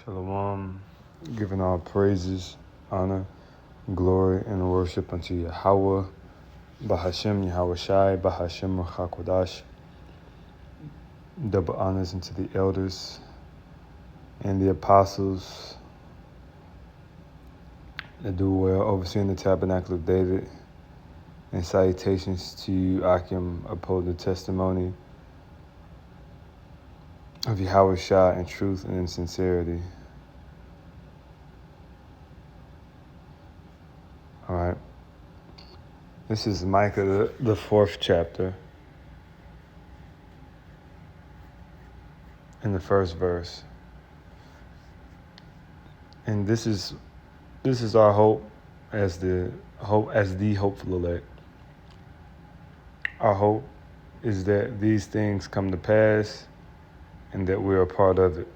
Shalom, giving all praises, honor, glory, and worship unto Yahweh, Bahashem Yahweh Shai, Bahashem Ruach double honors unto the elders and the apostles that do well, overseeing the tabernacle of David, and salutations to you, Akim, upholding the testimony of Yahweh Shai in truth and in sincerity. All right. This is Micah, the fourth chapter, in the first verse. And this is our hope as the hopeful elect. Our hope is that these things come to pass and that we're a part of it.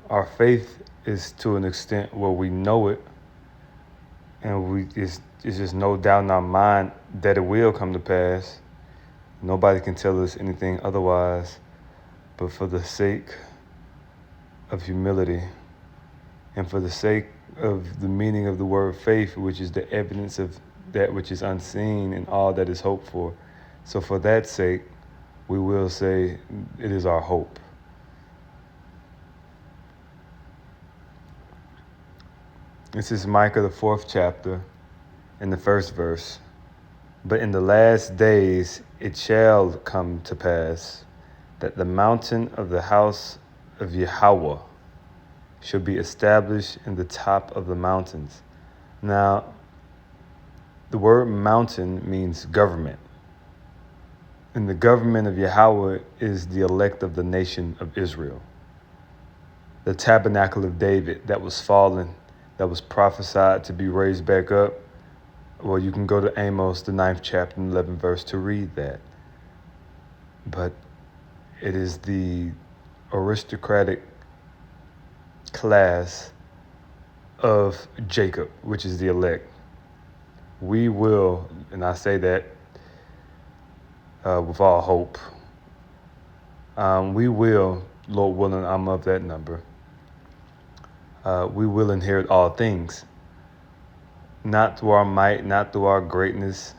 Our faith is to an extent where we know it, and it's just no doubt in our mind that it will come to pass. Nobody can tell us anything otherwise, but for the sake of humility and for the sake of the meaning of the word faith, which is the evidence of that which is unseen and all that is hoped for. So for that sake, we will say it is our hope. This is Micah, the fourth chapter, in the first verse. But in the last days it shall come to pass that the mountain of the house of Yahweh shall be established in the top of the mountains. Now, the word mountain means government. And the government of Yahweh is the elect of the nation of Israel. The tabernacle of David that was fallen, that was prophesied to be raised back up. Well, you can go to Amos, the 9th chapter, 11th verse to read that. But it is the aristocratic class of Jacob, which is the elect. We will, and I say that with all hope, we will, Lord willing, I'm of that number, we will inherit all things. Not through our might, not through our greatness,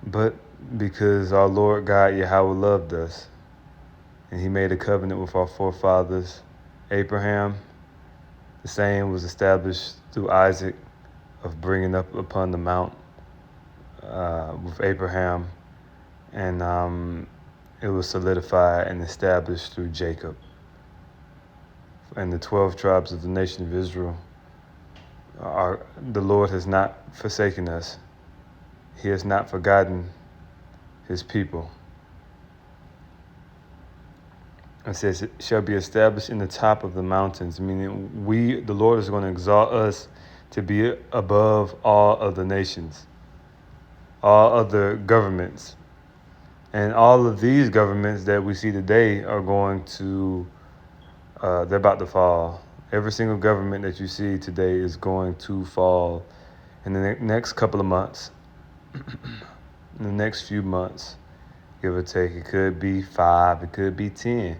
but because our Lord God Yahweh loved us. And he made a covenant with our forefathers, Abraham. The same was established through Isaac of bringing up upon the mount with Abraham. And it was solidified and established through Jacob. And the 12 tribes of the nation of Israel, the Lord has not forsaken us. He has not forgotten his people. It says, it shall be established in the top of the mountains, meaning the Lord is going to exalt us to be above all other nations, all other governments. And all of these governments that we see today are going to, they're about to fall. Every single government that you see today is going to fall in the next couple of months, in the next few months, give or take. It could be 5, it could be 10,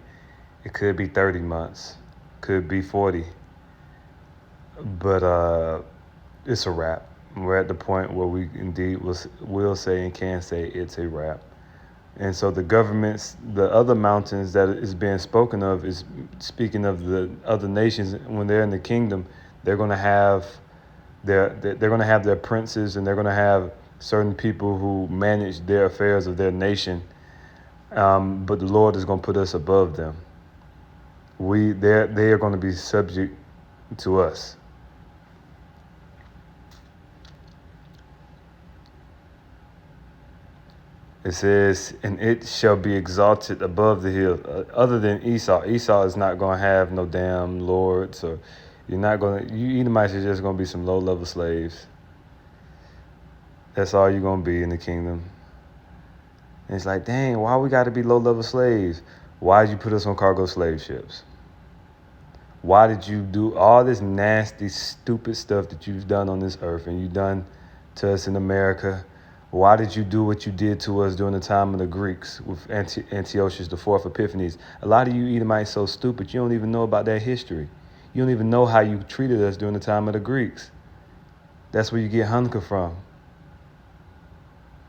it could be 30 months, could be 40. But it's a wrap. We're at the point where we indeed will say and can say it's a wrap. And so the governments, the other mountains that is being spoken of is speaking of the other nations. When they're in the kingdom, they're going to have their princes, and they're going to have certain people who manage their affairs of their nation. But the Lord is going to put us above them. They are going to be subject to us. It says, and it shall be exalted above the hill. Other than Esau. Esau is not going to have no damn lords, or you Edomites are just going to be some low-level slaves. That's all you're going to be in the kingdom. And it's like, dang, why we got to be low-level slaves? Why did you put us on cargo slave ships? Why did you do all this nasty, stupid stuff that you've done on this earth and you've done to us in America? Why did you do what you did to us during the time of the Greeks with Antiochus the fourth Epiphanes? A lot of you Edomites so stupid, you don't even know about that history. You don't even know how you treated us during the time of the Greeks. That's where you get Hanukkah from.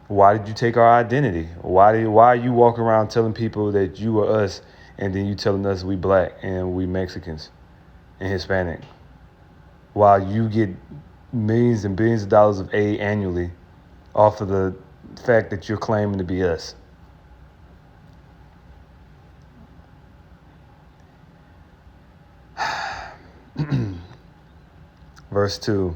Why did you take our identity? Why are you walking around telling people that you are us, and then you telling us we black and we Mexicans and Hispanic? While you get millions and billions of dollars of aid annually off of the fact that you're claiming to be us. Verse 2,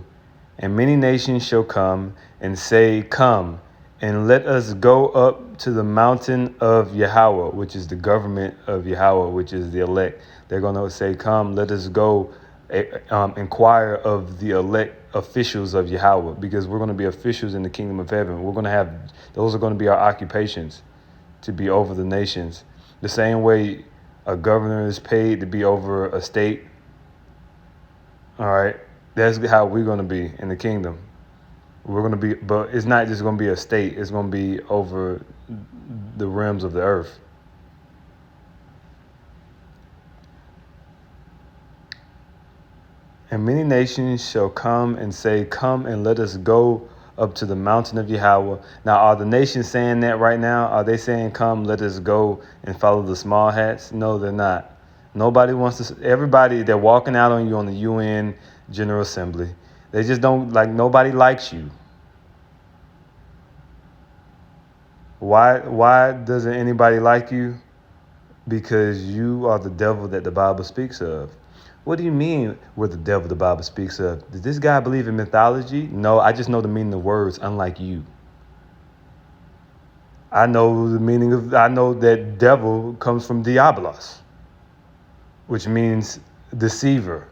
and many nations shall come and say, come, and let us go up to the mountain of Yahweh, which is the government of Yahweh, which is the elect. They're going to say, come, let us go inquire of the elect officials of Yahweh, because we're going to be officials in the kingdom of heaven. We're going to have, those are going to be our occupations, to be over the nations. The same way a governor is paid to be over a state. All right. That's how we're going to be in the kingdom. We're going to be, but it's not just going to be a state. It's going to be over the realms of the earth. And many nations shall come and say, come and let us go up to the mountain of Yahweh. Now, are the nations saying that right now? Are they saying, come, let us go and follow the small hats? No, they're not. Nobody wants to, everybody, they're walking out on you on the UN General Assembly. They just don't, like, nobody likes you. Why doesn't anybody like you? Because you are the devil that the Bible speaks of. What do you mean we're the devil the Bible speaks of? Does this guy believe in mythology? No, I just know the meaning of words, unlike you. I know that devil comes from diabolos, which means deceiver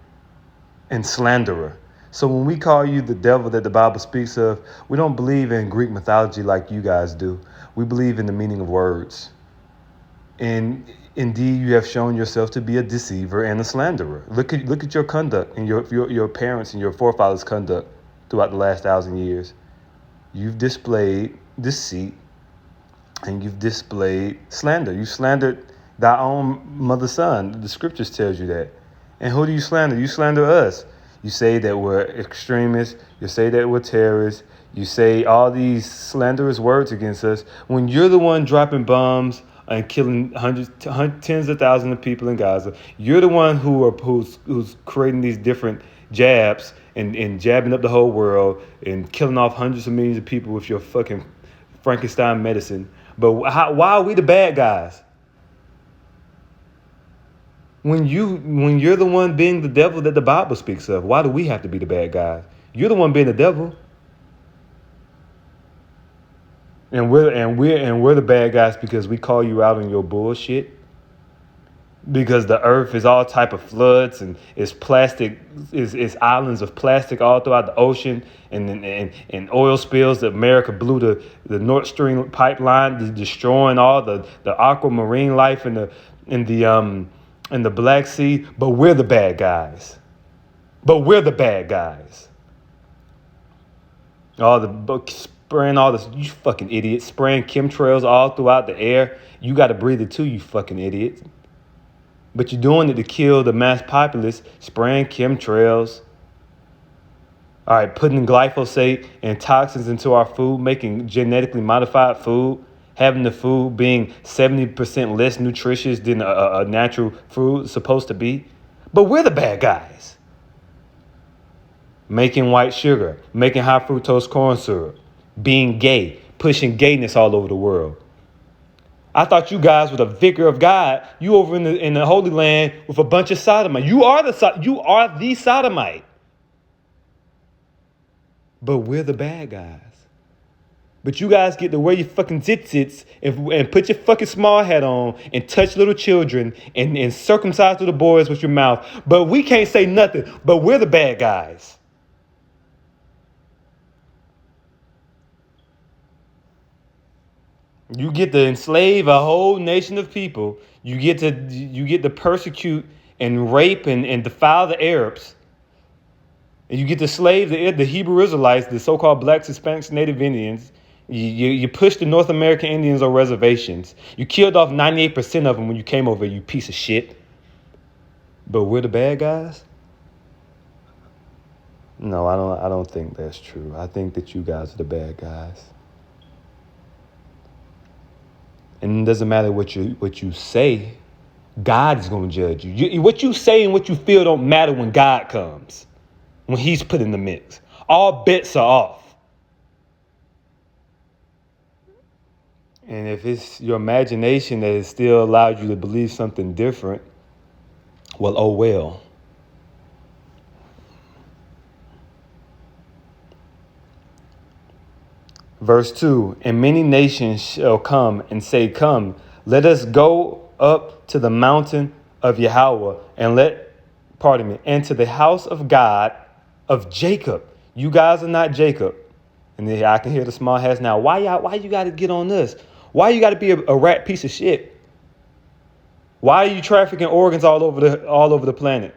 and slanderer. So when we call you the devil that the Bible speaks of, we don't believe in Greek mythology like you guys do. We believe in the meaning of words. And indeed, you have shown yourself to be a deceiver and a slanderer. Look at your conduct and your parents and your forefathers' conduct throughout the last 1,000 years. You've displayed deceit and you've displayed slander. You slandered thy own mother's son. The scriptures tells you that. And who do you slander? You slander us. You say that we're extremists. You say that we're terrorists. You say all these slanderous words against us when you're the one dropping bombs and killing tens of thousands of people in Gaza. You're the one who's creating these different jabs and jabbing up the whole world and killing off hundreds of millions of people with your fucking Frankenstein medicine. But why are we the bad guys? When you're the one being the devil that the Bible speaks of, why do we have to be the bad guys? You're the one being the devil. And we're the bad guys because we call you out on your bullshit. Because the earth is all type of floods and it's plastic, is islands of plastic all throughout the ocean and oil spills that America blew the Nord Stream pipeline, destroying all the aquamarine life in the Black Sea. But we're the bad guys. All the books. Spraying all this, you fucking idiot. Spraying chemtrails all throughout the air. You got to breathe it too, you fucking idiot. But you're doing it to kill the mass populace, spraying chemtrails. All right, putting glyphosate and toxins into our food, making genetically modified food, having the food being 70% less nutritious than a natural food is supposed to be. But we're the bad guys. Making white sugar, making high fructose corn syrup. Being gay, pushing gayness all over the world. I thought you guys were the vicar of God. You over in the Holy Land with a bunch of sodomites. You are the sodomite. But we're the bad guys. But you guys get to wear your fucking tzitzits and put your fucking small hat on and touch little children and circumcise little boys with your mouth. But we can't say nothing. But we're the bad guys. You get to enslave a whole nation of people. You get to persecute and rape and defile the Arabs. And you get to slave the Hebrew Israelites, the so-called blacks, Hispanics, Native Indians. You pushed the North American Indians on reservations. You killed off 98% of them when you came over, you piece of shit. But we're the bad guys? No, I don't think that's true. I think that you guys are the bad guys. And it doesn't matter what you say. God is going to judge you. What you say and what you feel don't matter when God comes. When he's put in the mix. All bets are off. And if it's your imagination that has still allowed you to believe something different, well, oh well. Verse 2, and many nations shall come and say, come, let us go up to the mountain of Yahweh and to the house of God of Jacob. You guys are not Jacob. And then I can hear the small hats now. Why you got to get on us? Why you got to be a rat piece of shit? Why are you trafficking organs all over the planet?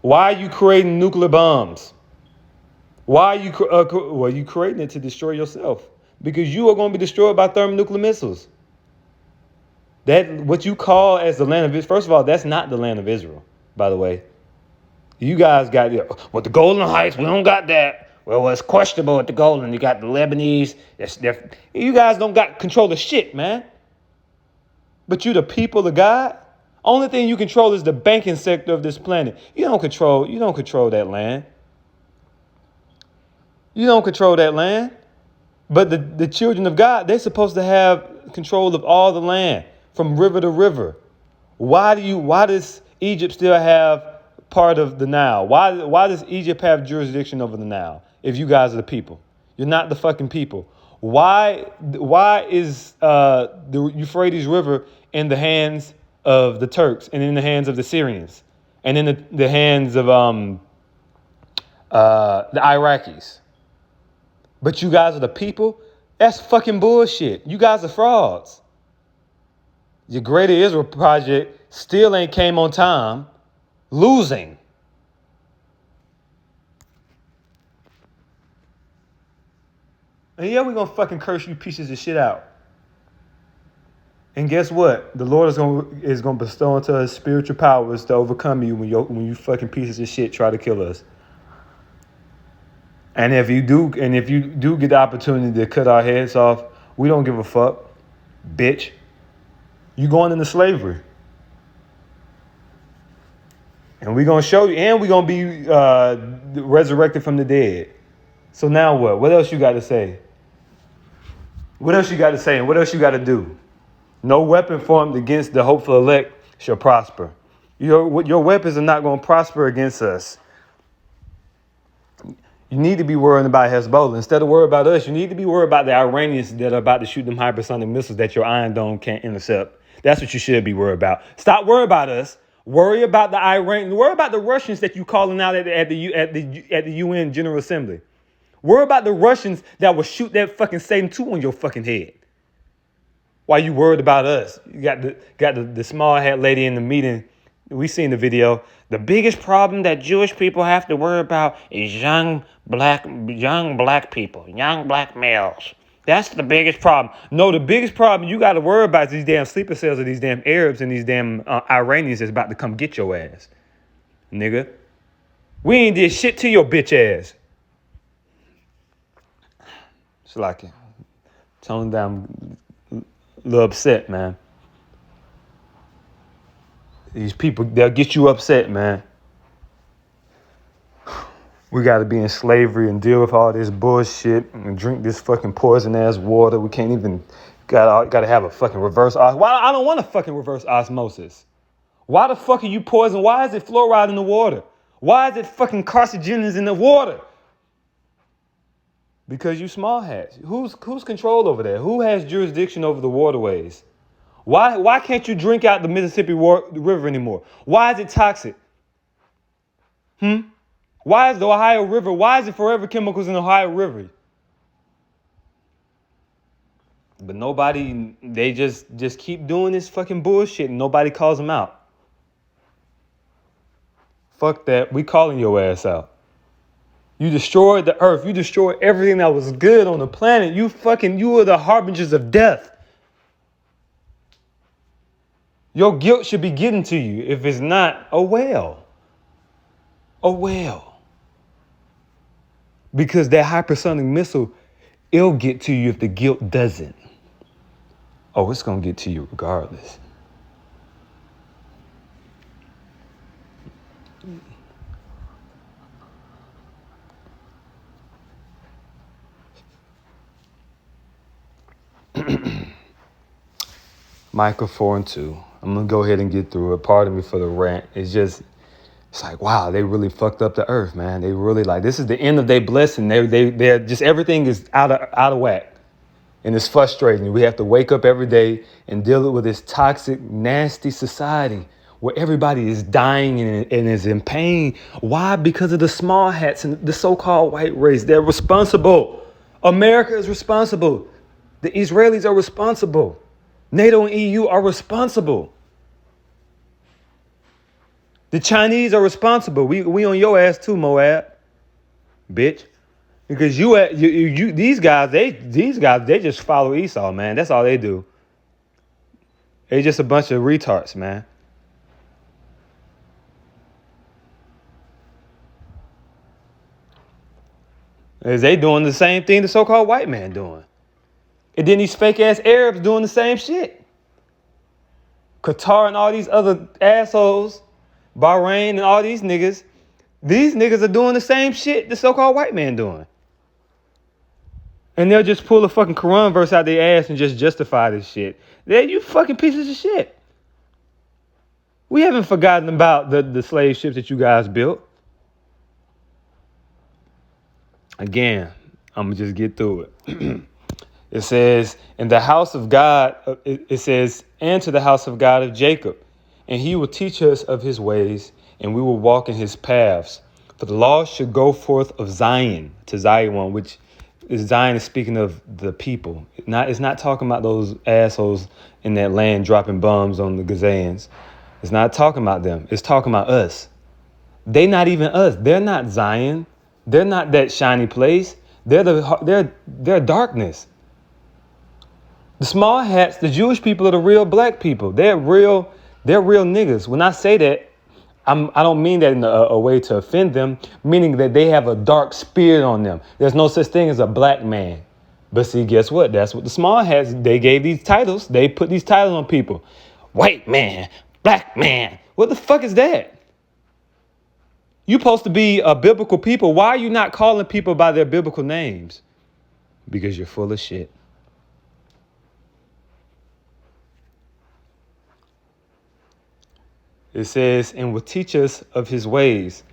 Why are you creating nuclear bombs? Why are you you creating it to destroy yourself? Because you are going to be destroyed by thermonuclear missiles. That what you call as the land of Israel. First of all, that's not the land of Israel, by the way. You guys got the Golan Heights. We don't got that. Well, it's questionable at the Golan. You got the Lebanese. You guys don't got control of shit, man. But you the people of God. Only thing you control is the banking sector of this planet. You don't control that land. You don't control that land. But the children of God, they're supposed to have control of all the land from river to river. Why does Egypt still have part of the Nile? Why does Egypt have jurisdiction over the Nile if you guys are the people? You're not the fucking people. Why is the Euphrates River in the hands of the Turks and in the hands of the Syrians and in the hands of the Iraqis? But you guys are the people? That's fucking bullshit. You guys are frauds. Your Greater Israel project still ain't came on time. Losing. And yeah, we're going to fucking curse you pieces of shit out. And guess what? The Lord is going to bestow unto us spiritual powers to overcome you when you fucking pieces of shit try to kill us. And if you do get the opportunity to cut our heads off, we don't give a fuck, bitch. You going into slavery. And we're going to show you, and we're going to be resurrected from the dead. So now what? What else you got to say? What else you got to say, and what else you got to do? No weapon formed against the hopeful elect shall prosper. Your weapons are not going to prosper against us. You need to be worrying about Hezbollah. Instead of worrying about us, you need to be worried about the Iranians that are about to shoot them hypersonic missiles that your Iron Dome can't intercept. That's what you should be worried about. Stop worrying about us. Worry about the Iranians. Worry about the Russians that you calling out at the UN General Assembly. Worry about the Russians that will shoot that fucking Satan 2 on your fucking head. Why you worried about us? You got the small hat lady in the meeting. We seen the video. The biggest problem that Jewish people have to worry about is young black people, young black males. That's the biggest problem. No, the biggest problem you got to worry about is these damn sleeper cells of these damn Arabs and these damn Iranians that's about to come get your ass, nigga. We ain't did shit to your bitch ass. It's like it. Tone down. A little upset, man. These people, they'll get you upset, man. We got to be in slavery and deal with all this bullshit and drink this fucking poison-ass water. We can't even, got to have a fucking reverse osmosis. Why? I don't want a fucking reverse osmosis. Why the fuck are you poison? Why is it fluoride in the water? Why is it fucking carcinogens in the water? Because you small hats. Who's control over that? Who has jurisdiction over the waterways? Why can't you drink out the Mississippi River anymore? Why is it toxic? Why is the Ohio River, why is it forever chemicals in the Ohio River? But nobody, they just keep doing this fucking bullshit and nobody calls them out. fuck that. We calling your ass out. You destroyed the earth. You destroyed everything that was good on the planet. You are the harbingers of death. Your guilt should be getting to you. If it's not, oh well. Oh well. Because that hypersonic missile, it'll get to you if the guilt doesn't. Oh, it's going to get to you regardless. Micah 4:2. I'm going to go ahead and get through it. Pardon me for the rant. It's like, wow, they really fucked up the earth, man. They really this is the end of their blessing. They're just, everything is out of whack. And it's frustrating. We have to wake up every day and deal with this toxic, nasty society where everybody is dying and is in pain. Why? Because of the small hats and the so-called white race. They're responsible. America is responsible. The Israelis are responsible. NATO and EU are responsible. The Chinese are responsible. We on your ass too, Moab, bitch. Because these guys they just follow Esau, man. That's all they do. They just a bunch of retards, man. Is they doing the same thing the so-called white man doing? And then these fake ass Arabs doing the same shit. Qatar and all these other assholes, Bahrain and all these niggas are doing the same shit the so-called white man doing. And they'll just pull a fucking Quran verse out their ass and just justify this shit. You fucking pieces of shit. We haven't forgotten about the slave ships that you guys built. Again, I'm going to just get through it. It says, in the house of God, it says, and to the house of God of Jacob, and he will teach us of his ways, and we will walk in his paths. For the law should go forth of Zion, to Zion, which is Zion is speaking of the people. It's not talking about those assholes in that land dropping bombs on the Gazans. It's not talking about them. It's talking about us. They not even us. They're not Zion. They're not that shiny place. They're darkness. The small hats, the Jewish people are the real black people. They're real niggas. When I say that, I don't mean that in a way to offend them, meaning that they have a dark spirit on them. There's no such thing as a black man. But see, guess what? That's what the small hats, they gave these titles. They put these titles on people. White man, black man. What the fuck is that? You're supposed to be a biblical people. Why are you not calling people by their biblical names? Because you're full of shit. It says, and will teach us of his ways,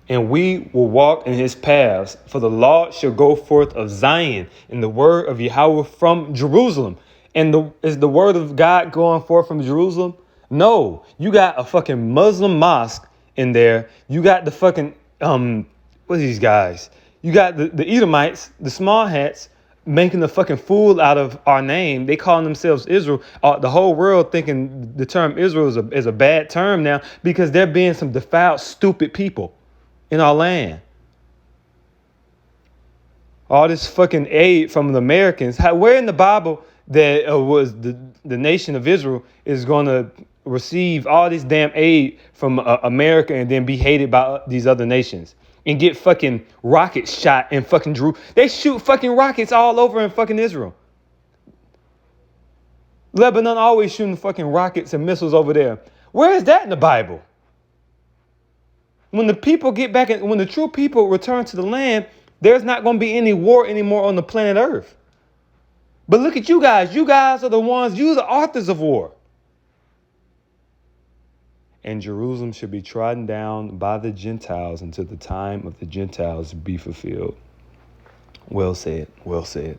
and we will walk in his paths. For the law shall go forth of Zion, and the word of Yahweh from Jerusalem. And is the word of God going forth from Jerusalem? No, you got a fucking Muslim mosque in there. You got the fucking, what are these guys? You got the Edomites, the small hats, making a fucking fool out of our name. They calling themselves Israel. The whole world thinking the term Israel is a bad term now because they're being some defiled, stupid people in our land. All this fucking aid from the Americans. Where in the Bible that was the nation of Israel is going to receive all this damn aid from America and then be hated by these other nations? And get fucking rockets shot in fucking Jerusalem. They shoot fucking rockets all over in fucking Israel. Lebanon always shooting fucking rockets and missiles over there. Where is that in the Bible? When the people get back, when the true people return to the land, there's not going to be any war anymore on the planet Earth. But look at you guys. You guys are the ones, you're the authors of war. And Jerusalem should be trodden down by the Gentiles until the time of the Gentiles be fulfilled. Well said, well said.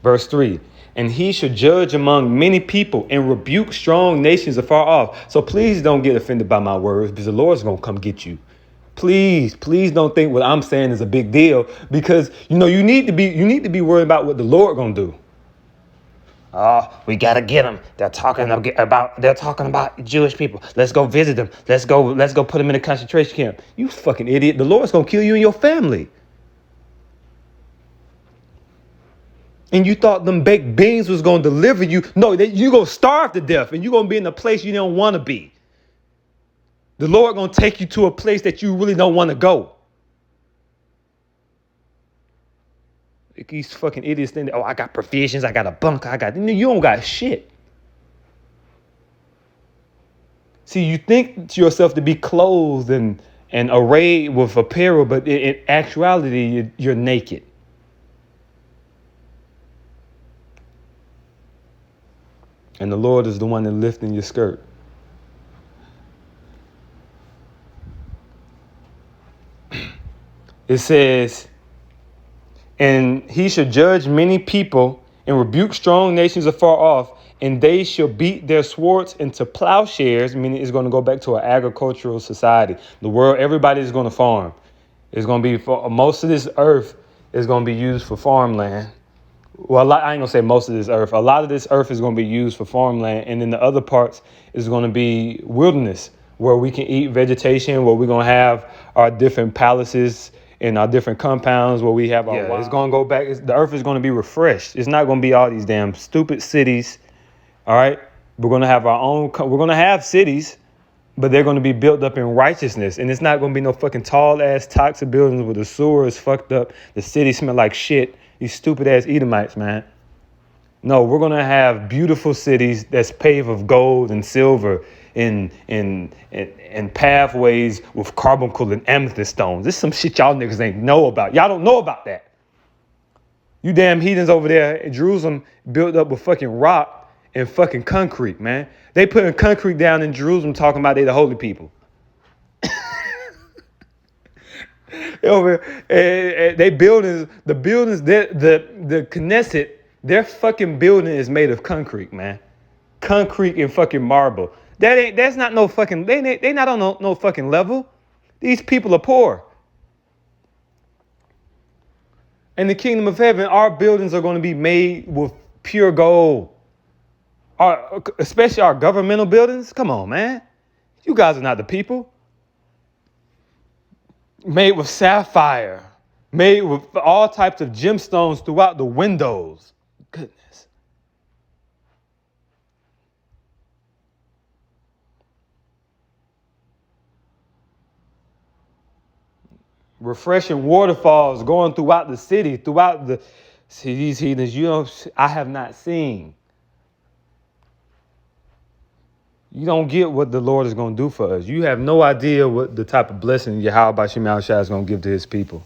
Verse 3, and he should judge among many people and rebuke strong nations afar off. So please don't get offended by my words because the Lord's going to come get you. Please don't think what I'm saying is a big deal because, you need to be worried about what the Lord going to do. Oh, we gotta get them. They're talking about Jewish people. Let's go visit them. Let's go put them in a concentration camp. You fucking idiot. The Lord's gonna kill you and your family. And you thought them baked beans was gonna deliver you. No, you gonna starve to death and you're gonna be in a place you don't wanna be. The Lord gonna take you to a place that you really don't wanna go. These fucking idiots think, oh, I got provisions, I got a bunker, you don't got shit. See, you think to yourself to be clothed and arrayed with apparel, but in actuality, you're naked. And the Lord is the one that lifting your skirt. It says, and he shall judge many people and rebuke strong nations afar off, and they shall beat their swords into plowshares, meaning it's going to go back to an agricultural society. The world, everybody is going to farm. It's going to be, for most of this earth is going to be used for farmland. Well, I ain't going to say most of this earth. A lot of this earth is going to be used for farmland, and then the other parts is going to be wilderness, where we can eat vegetation, where we're going to have our different palaces in our different compounds, where we have our it's going to go back. The earth is going to be refreshed. It's not going to be all these damn stupid cities. All right. We're going to have our own. We're going to have cities, but they're going to be built up in righteousness. And it's not going to be no fucking tall ass toxic buildings where the sewer is fucked up. The city smell like shit. These stupid ass Edomites, man. No, we're going to have beautiful cities that's paved with gold and silver and pathways with carbuncle and amethyst stones. This is some shit y'all niggas ain't know about. Y'all don't know about that. You damn heathens over there in Jerusalem built up with fucking rock and fucking concrete, man. They putting concrete down in Jerusalem talking about they the holy people. They buildings, the Knesset, their fucking building is made of concrete, man. Concrete and fucking marble. That's not no fucking, they not on no fucking level. These people are poor. In the kingdom of heaven, our buildings are going to be made with pure gold. Especially our governmental buildings. Come on, man. You guys are not the people. Made with sapphire. Made with all types of gemstones throughout the windows. Goodness. Refreshing waterfalls going throughout the city, see these heathens, I have not seen. You don't get what the Lord is going to do for us. You have no idea what the type of blessing Yahweh Shemel Shai is going to give to his people.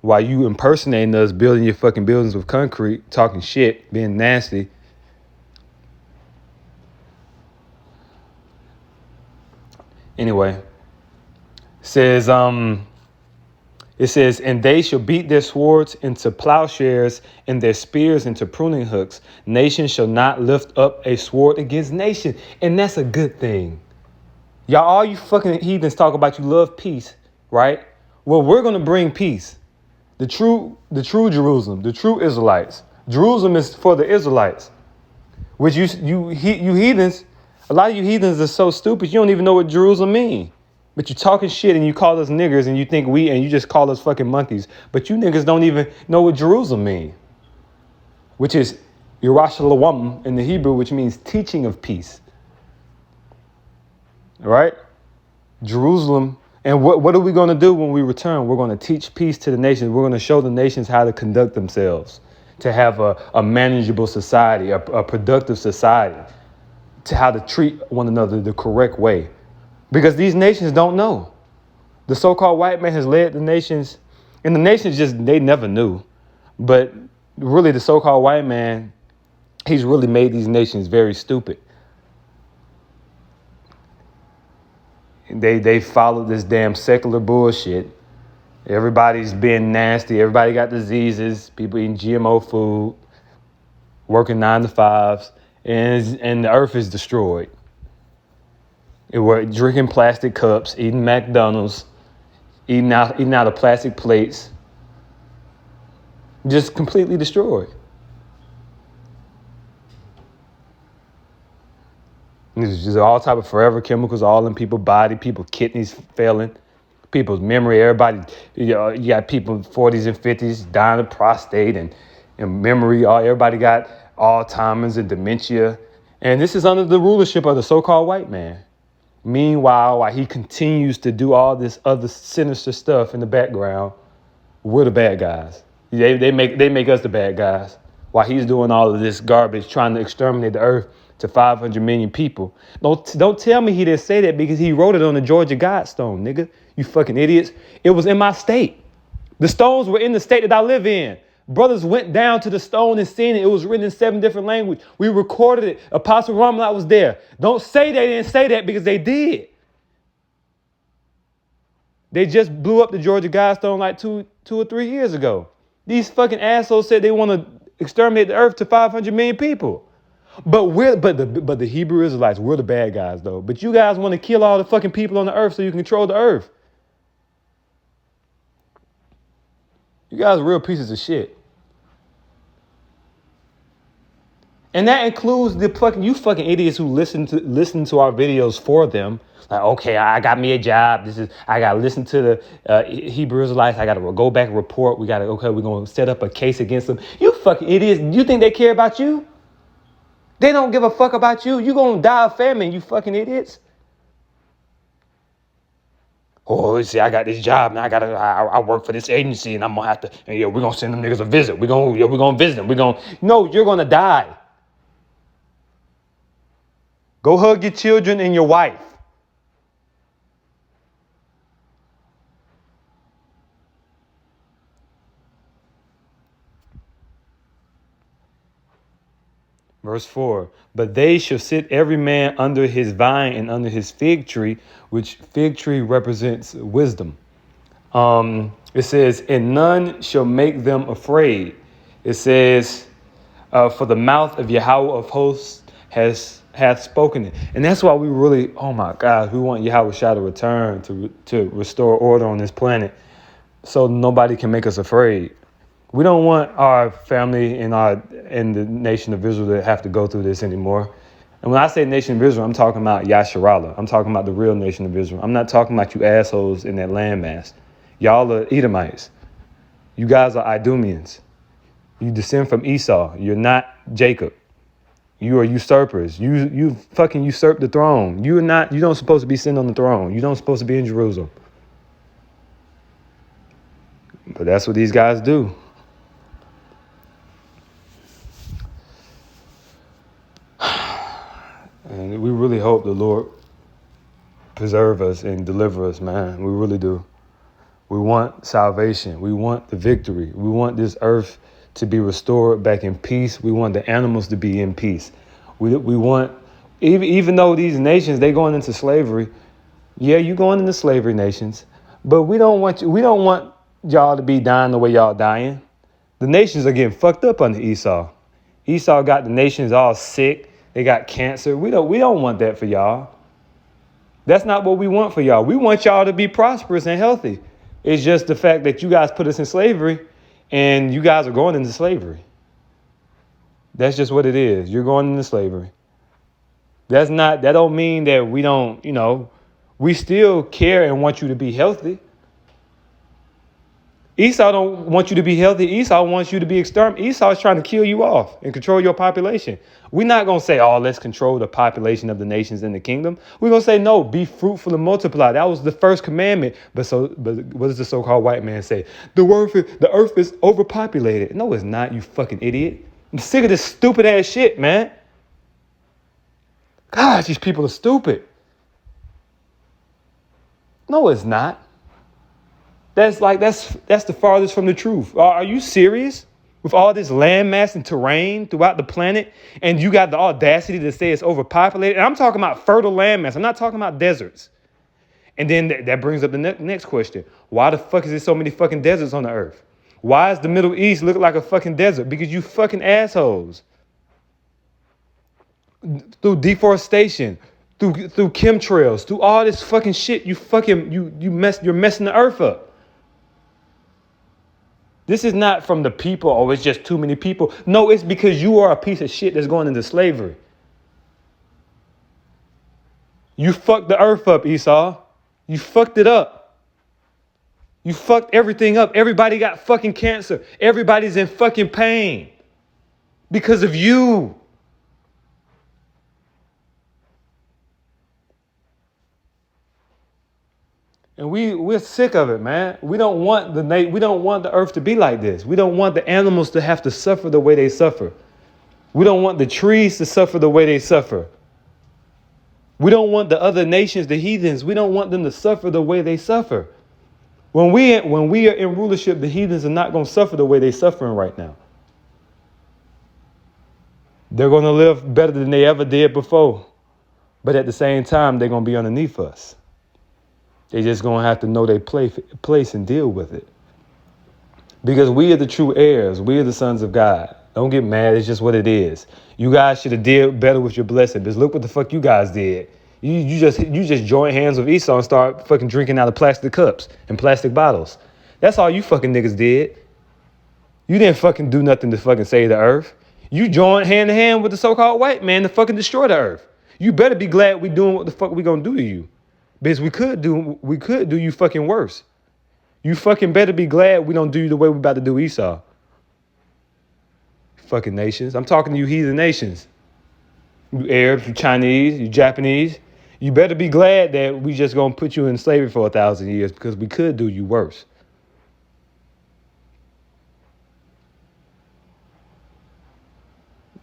While you impersonating us, building your fucking buildings with concrete, talking shit, being nasty. Anyway. It says, and they shall beat their swords into plowshares and their spears into pruning hooks. Nation shall not lift up a sword against nation. And that's a good thing. Y'all, all you fucking heathens talk about you love peace, right? Well, we're going to bring peace. The true Jerusalem, the true Israelites. Jerusalem is for the Israelites. Which you heathens, a lot of you heathens are so stupid, you don't even know what Jerusalem means. But you talking shit and you call us niggers and you think and you just call us fucking monkeys. But you niggas don't even know what Jerusalem means. Which is Yerushalayim in the Hebrew, which means teaching of peace. All right? Jerusalem. And what are we going to do when we return? We're going to teach peace to the nations. We're going to show the nations how to conduct themselves, to have a manageable society, a productive society, to how to treat one another the correct way. Because these nations don't know. The so-called white man has led the nations, and the nations they never knew. But really the so-called white man, he's really made these nations very stupid. They followed this damn secular bullshit. Everybody's being nasty. Everybody got diseases. People eating GMO food, working 9 to 5s, and the earth is destroyed. We're drinking plastic cups, eating McDonald's, eating out of plastic plates. Just completely destroyed. There's just all type of forever chemicals all in people's body, people's kidneys failing, people's memory. Everybody, you got people in 40s and 50s dying of prostate and memory. Everybody got Alzheimer's and dementia. And this is under the rulership of the so-called white man. Meanwhile, while he continues to do all this other sinister stuff in the background, we're the bad guys. They make us the bad guys. While he's doing all of this garbage, trying to exterminate the earth to 500 million people. Don't tell me he didn't say that because he wrote it on the Georgia Guidestone, nigga. You fucking idiots. It was in my state. The stones were in the state that I live in. Brothers went down to the stone and seen it. It was written in 7 different languages. We recorded it. Apostle Ramalot was there. Don't say they didn't say that because they did. They just blew up the Georgia Guidestone like two or 3 years ago. These fucking assholes said they want to exterminate the earth to 500 million people. But the Hebrew Israelites, we're the bad guys though. But you guys want to kill all the fucking people on the earth so you can control the earth. You guys are real pieces of shit. And that includes the fucking idiots who listen to our videos for them. Like, okay, I got me a job. I gotta listen to the Hebrew Israelites. I gotta go back and report. We're gonna set up a case against them. You fucking idiots. You think they care about you? They don't give a fuck about you. You gonna die of famine, you fucking idiots. Oh, see, I got this job and I work for this agency and I'm gonna have to. And we're gonna send them niggas a visit. We're gonna visit them. No, you're gonna die. Go hug your children and your wife. Verse 4, but they shall sit every man under his vine and under his fig tree, which fig tree represents wisdom. It says, and none shall make them afraid. It says, for the mouth of Yahweh of hosts hath spoken it. And that's why we really, oh my God, we want Yahweh Shah to return to restore order on this planet so nobody can make us afraid. We don't want our family and the nation of Israel to have to go through this anymore. And when I say nation of Israel, I'm talking about Yasharallah. I'm talking about the real nation of Israel. I'm not talking about you assholes in that landmass. Y'all are Edomites. You guys are Idumeans. You descend from Esau. You're not Jacob. You are usurpers. You fucking usurped the throne. You don't supposed to be sitting on the throne. You don't supposed to be in Jerusalem. But that's what these guys do. And we really hope the Lord preserve us and deliver us, man. We really do. We want salvation. We want the victory. We want this earth to be restored back in peace. We want the animals to be in peace. We want, even though these nations, they going into slavery. Yeah, you going into slavery nations. But we don't want y'all to be dying the way y'all dying. The nations are getting fucked up under Esau. Esau got the nations all sick. They got cancer. We don't want that for y'all. That's not what we want for y'all. We want y'all to be prosperous and healthy. It's just the fact that you guys put us in slavery and you guys are going into slavery. That's just what it is. You're going into slavery. That don't mean that we don't, we still care and want you to be healthy. Esau don't want you to be healthy. Esau wants you to be exterminated. Esau is trying to kill you off and control your population. We're not going to say, let's control the population of the nations in the kingdom. We're going to say, no, be fruitful and multiply. That was the first commandment. But what does the so-called white man say? The earth is overpopulated. No, it's not, you fucking idiot. I'm sick of this stupid ass shit, man. Gosh, these people are stupid. No, it's not. That's the farthest from the truth. Are you serious? With all this landmass and terrain throughout the planet, and you got the audacity to say it's overpopulated? And I'm talking about fertile landmass. I'm not talking about deserts. And then that brings up the next question. Why the fuck is there so many fucking deserts on the earth? Why does the Middle East look like a fucking desert? Because you fucking assholes. Through deforestation, through chemtrails, through all this fucking shit, you're messing the earth up. This is not from the people, it's just too many people. No, it's because you are a piece of shit that's going into slavery. You fucked the earth up, Esau. You fucked it up. You fucked everything up. Everybody got fucking cancer. Everybody's in fucking pain because of you. And we're sick of it, man. We don't want the earth to be like this. We don't want the animals to have to suffer the way they suffer. We don't want the trees to suffer the way they suffer. We don't want the other nations, the heathens, we don't want them to suffer the way they suffer. When we are in rulership, the heathens are not going to suffer the way they're suffering right now. They're going to live better than they ever did before. But at the same time, they're going to be underneath us. They just going to have to know their place and deal with it. Because we are the true heirs. We are the sons of God. Don't get mad. It's just what it is. You guys should have did better with your blessing. Because look what the fuck you guys did. You just joined hands with Esau and start fucking drinking out of plastic cups and plastic bottles. That's all you fucking niggas did. You didn't fucking do nothing to fucking save the earth. You joined hand in hand with the so-called white man to fucking destroy the earth. You better be glad we doing what the fuck we gonna do to you. Because we could do you fucking worse. You fucking better be glad we don't do you the way we about to do Esau. Fucking nations. I'm talking to you heathen nations. You Arabs, you Chinese, you Japanese. You better be glad that we just gonna put you in slavery for 1,000 years because we could do you worse.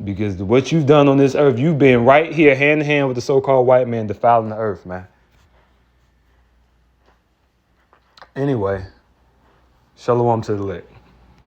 Because what you've done on this earth, you've been right here hand in hand with the so-called white man defiling the earth, man. Anyway, shalom to the elect.